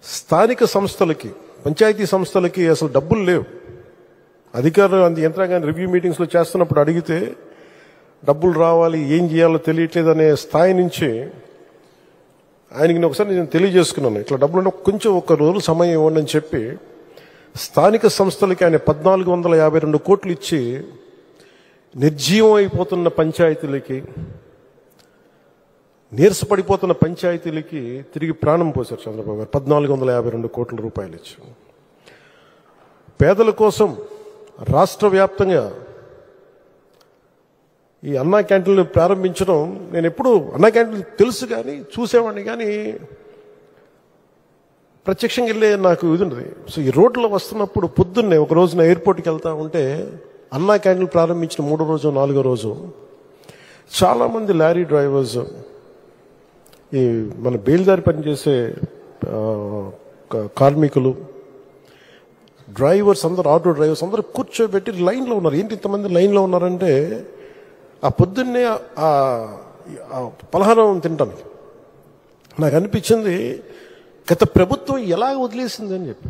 స్థానిక సంస్థలకి, పంచాయతీ సంస్థలకి అసలు డబ్బులు లేవు. అధికారులు అంత యంత్రాంగాన్ని రివ్యూ మీటింగ్స్లో చేస్తున్నప్పుడు అడిగితే డబ్బులు రావాలి, ఏం చేయాలో తెలియట్లేదు అనే స్థాయి నుంచి ఆయనకి ఒకసారి నేను తెలియజేసుకున్నాను, ఇట్లా డబ్బులు కొంచెం ఒక రోజు సమయం ఇవ్వండి అని చెప్పి స్థానిక సంస్థలకి ఆయన 1452 కోట్లు ఇచ్చి నిర్జీవం అయిపోతున్న పంచాయతీలకి, నీరసపడిపోతున్న పంచాయతీలకి తిరిగి ప్రాణం పోశారు చంద్రబాబు గారు. 1452 కోట్ల రూపాయలు ఇచ్చి పేదల కోసం రాష్ట్ర వ్యాప్తంగా ఈ అన్నా క్యాంటీన్లు ప్రారంభించడం, నేను ఎప్పుడు అన్నా క్యాంటీన్లు తెలుసు కానీ చూసేవాడిని కానీ ప్రత్యక్షంగా వెళ్ళే నాకు ఇది ఉండదు. సో ఈ రోడ్లో వస్తున్నప్పుడు పొద్దున్నే ఒక రోజున ఎయిర్పోర్ట్కి వెళ్తా ఉంటే అన్నా క్యాంటీన్లు ప్రారంభించిన 3వ రోజు 4వ రోజు చాలామంది లారీ డ్రైవర్స్, ఈ మన బేల్దారి పనిచేసే కార్మికులు, డ్రైవర్స్ అందరూ, ఆటో డ్రైవర్స్ అందరూ కూర్చోబెట్టి లైన్లో ఉన్నారు. ఏంటి ఇంతమంది లైన్లో ఉన్నారంటే ఆ పొద్దున్నే ఆ పలహారం తింటాను. నాకు అనిపించింది గత ప్రభుత్వం ఎలా వదిలేసింది అని చెప్పి.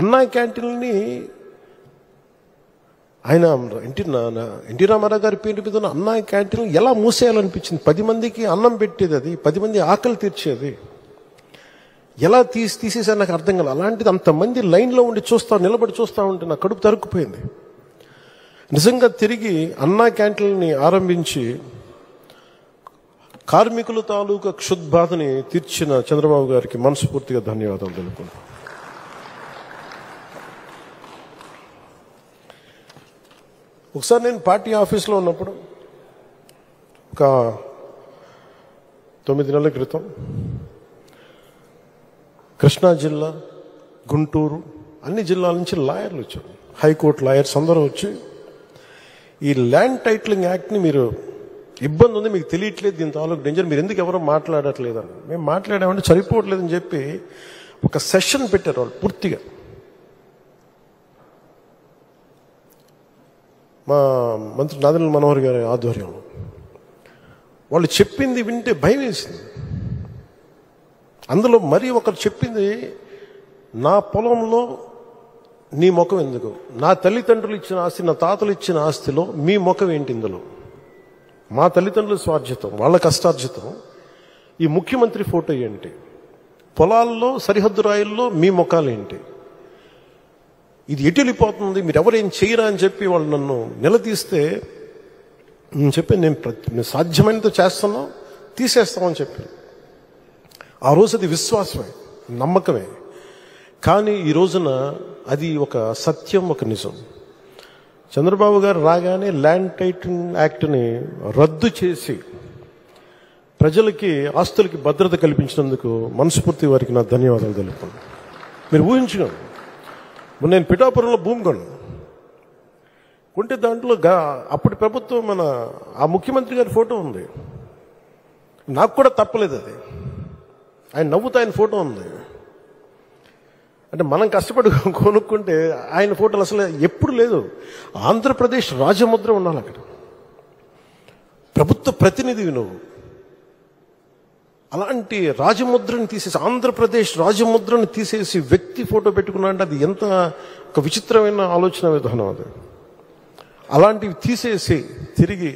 అన్నా క్యాంటీన్ని ఆయన ఎన్టీ రామారావు గారి పేరు మీద ఉన్న అన్నా క్యాంటీన్ ఎలా మూసేయాలనిపించింది. 10 మందికి అన్నం పెట్టేది, అది 10 మంది ఆకలి తీర్చేది, ఎలా తీసేసారు నాకు అర్థం కాదు. అలాంటిది అంతమంది లైన్లో ఉండి నిలబడి చూస్తూ ఉంటే నా కడుపు తరుక్కుపోయింది. నిజంగా తిరిగి అన్నా క్యాంటీన్ని ఆరంభించి కార్మికుల తాలూకా క్షుద్బాధని తీర్చిన చంద్రబాబు గారికి మనస్ఫూర్తిగా ధన్యవాదాలు తెలుపుకుంటాను. ఒకసారి నేను పార్టీ ఆఫీస్లో ఉన్నప్పుడు ఒక 9 నెలల క్రితం కృష్ణా జిల్లా, గుంటూరు, అన్ని జిల్లాల నుంచి లాయర్లు వచ్చారు, హైకోర్టు లాయర్స్ అందరూ వచ్చి ఈ ల్యాండ్ టైటిలింగ్ యాక్ట్ని మీరు ఇబ్బంది ఉంది, మీకు తెలియట్లేదు, దీని తాలూకు డేంజర్, మీరు ఎందుకు ఎవరో మాట్లాడట్లేదని. మేము మాట్లాడామంటే సరిపోవట్లేదని చెప్పి ఒక సెషన్ పెట్టారు వాళ్ళు పూర్తిగా. మా మంత్రి నాదెండ్ల మనోహర్ గారి ఆధ్వర్యంలో వాళ్ళు చెప్పింది వింటే భయం వేసింది. అందులో మరీ ఒకరు చెప్పింది, నా పొలంలో నీ ముఖం ఎందుకు, నా తల్లిదండ్రులు ఇచ్చిన ఆస్తి, నా తాతలు ఇచ్చిన ఆస్తిలో మీ ముఖం ఏంటి, ఇందులో మా తల్లిదండ్రుల స్వార్జితం, వాళ్ళ కష్టార్జితం, ఈ ముఖ్యమంత్రి ఫోటో ఏంటి, పొలాల్లో సరిహద్దు రాయిల్లో మీ ముఖాలు ఏంటి, ఇది ఎటు వెళ్ళిపోతుంది, మీరు ఎవరేం చేయరా అని చెప్పి వాళ్ళు నన్ను నిలదీస్తే నేను చెప్పి నేను సాధ్యమైనంత చేస్తాను, తీసేస్తామని చెప్పి. ఆ రోజు అది విశ్వాసమే, నమ్మకమే. కానీ ఈ రోజున అది ఒక సత్యం, ఒక నిజం. చంద్రబాబు గారు రాగానే ల్యాండ్ టైటిలింగ్ యాక్ట్ని రద్దు చేసి ప్రజలకి, ఆస్తులకి భద్రత కల్పించినందుకు మనస్ఫూర్తి వారికి నా ధన్యవాదాలు తెలుపుతున్నాను. మీరు ఊహించుకోండి, నేను పిఠాపురంలో భూమి కొంటే దాంట్లో అప్పటి ప్రభుత్వం ఆ ముఖ్యమంత్రి గారి ఫోటో ఉంది. నాకు కూడా తప్పలేదు అది, ఆయన నవ్వుతా ఆయన ఫోటో ఉంది. అంటే మనం కష్టపడి కొనుక్కుంటే ఆయన ఫోటోలు అసలు ఎప్పుడు లేదు. ఆంధ్రప్రదేశ్ రాజముద్ర ఉండాలి అక్కడ, ప్రభుత్వ ప్రతినిధివి నువ్వు. అలాంటి రాజముద్రని తీసేసి, ఆంధ్రప్రదేశ్ రాజముద్రని తీసేసి వ్యక్తి ఫోటో పెట్టుకున్నా అంటే అది ఎంత ఒక విచిత్రమైన ఆలోచన విధానం అది. అలాంటివి తీసేసి తిరిగి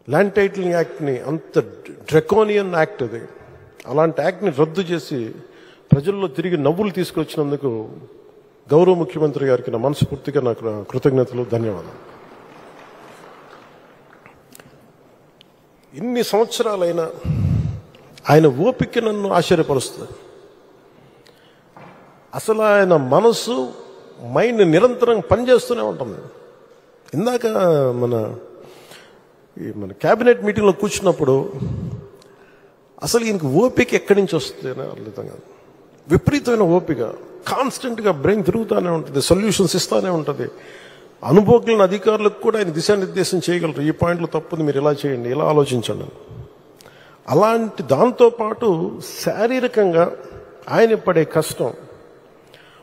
ల్యాండ్ టైటిలింగ్ యాక్ట్ని, అంత డ్రెకోనియన్ యాక్ట్ అది, అలాంటి యాక్ట్ని రద్దు చేసి ప్రజల్లో తిరిగి నవ్వులు తీసుకొచ్చినందుకు గౌరవ ముఖ్యమంత్రి గారికి నా మనస్ఫూర్తిగా నాకు కృతజ్ఞతలు, ధన్యవాదాలు. ఇన్ని సంవత్సరాలైనా ఆయన ఓపిక నన్ను ఆశ్చర్యపరుస్తుంది. అసలు ఆయన మనసు, మైండ్ నిరంతరం పనిచేస్తూనే ఉంటుంది. ఇందాక మన క్యాబినెట్ మీటింగ్లో కూర్చున్నప్పుడు అసలు ఈయనకి ఓపిక ఎక్కడి నుంచి వస్తుంది అని అర్థం కాదు. విపరీతమైన ఓపిక, కాన్స్టెంట్గా బ్రెయిన్ తిరుగుతూనే ఉంటుంది, సొల్యూషన్స్ ఇస్తూనే ఉంటుంది. అనుభవజ్ఞులైన అధికారులకు కూడా ఆయన దిశానిర్దేశం చేయగలరు, ఈ పాయింట్లో తప్పుంది, మీరు ఇలా చేయండి, ఇలా ఆలోచించండి. అలాంటి దాంతోపాటు శారీరకంగా ఆయన పడే కష్టం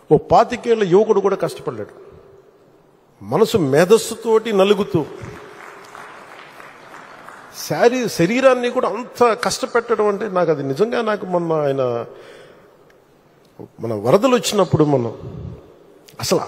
ఓ 25 ఏళ్ల యువకుడు కూడా కష్టపడ్డాడు. మనసు మేధస్సుతోటి నలుగుతూ శరీరాన్ని కూడా అంత కష్టపెట్టడం అంటే నాకు అది నిజంగా, నాకు మొన్న ఆయన మన వరదలు వచ్చినప్పుడు మనం అసలు